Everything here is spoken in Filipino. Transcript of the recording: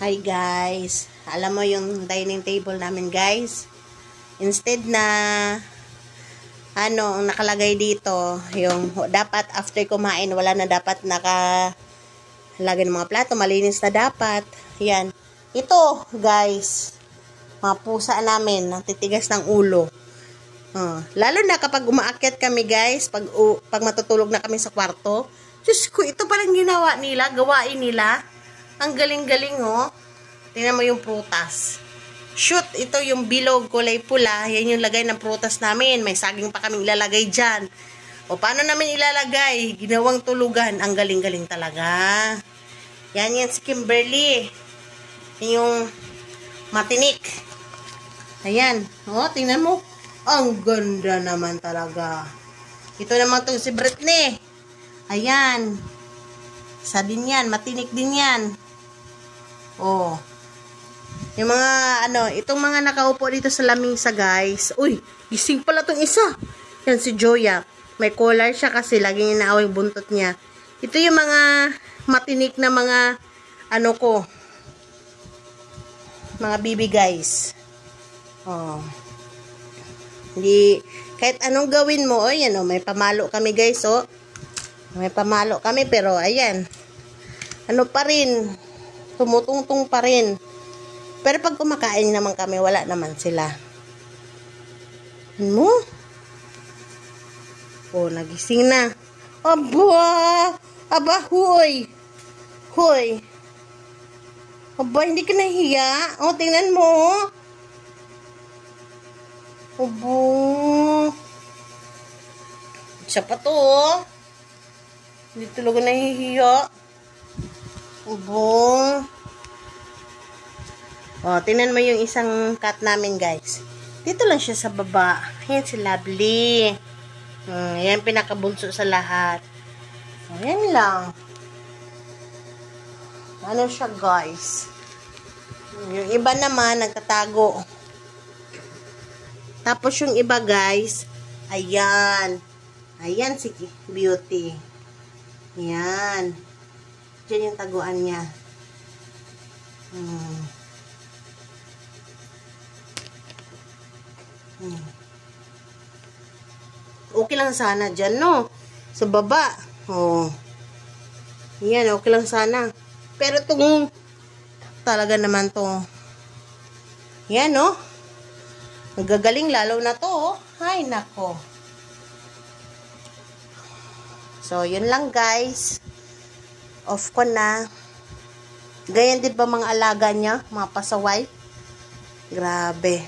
Hi guys, alam mo yung dining table namin guys, instead na ang nakalagay dito, yung dapat after kumain wala na dapat nakalagay ng mga plato, malinis na dapat. Yan. Ito guys, mga pusa namin, natitigas ng ulo. Lalo na kapag umaakyat kami guys, pag matutulog na kami sa kwarto. Diyos ko, ito palang ginawa nila, gawain nila. Ang galing-galing oh. Tingnan mo yung prutas. Shoot, ito yung bilog kulay pula. Yan yung lagay ng prutas namin. May saging pa kaming ilalagay dyan. O paano namin ilalagay? Ginawang tulugan. Ang galing-galing talaga. Yan si Kimberly. Yan yung matinik. Ayan. O, tingnan mo. Ang ganda naman talaga. Ito naman itong si Britney. Ayan. Isa din yan. Matinik din yan. Oh. Yung mga, itong mga nakaupo dito sa lamisa, guys. Uy, gising pala tong isa. Yan si Joya. May collar siya kasi laging inaaw yung buntot niya. Ito yung mga matinik na mga, mga bibi, guys. Oh. Hindi, kahit anong gawin mo, yan, may pamalo kami, guys, oh. May pamalo kami, pero, ayan. Pa rin, tumutungtong pa rin. Pero pag kumakain naman kami, wala naman sila. Ano? Oh, nagising na. Aba! Aba, huy! Huy! Aba, hindi ka nahiya? Oh, tingnan mo. Aba! Siya pa to, oh. Hindi talaga nahihiya. Aba! O, tingnan mo yung isang cat namin, guys. Dito lang siya sa baba. Ayan si Lovely. Ayan, pinakabunso sa lahat. Ayan lang. Ano siya, guys? Yung iba naman, nagtatago. Tapos yung iba, guys, ayan. Ayan si Beauty. Ayan. Diyan yung taguan niya. Okay lang sana dyan, no? Sa baba. Oh. Yan, okay lang sana. Pero itong talaga naman to. Yan, no? Nagagaling lalo na to, oh. Ay, nako. So, yun lang, guys. Off ko na. Ganyan din ba mga alaga niya? Mga pasaway? Grabe.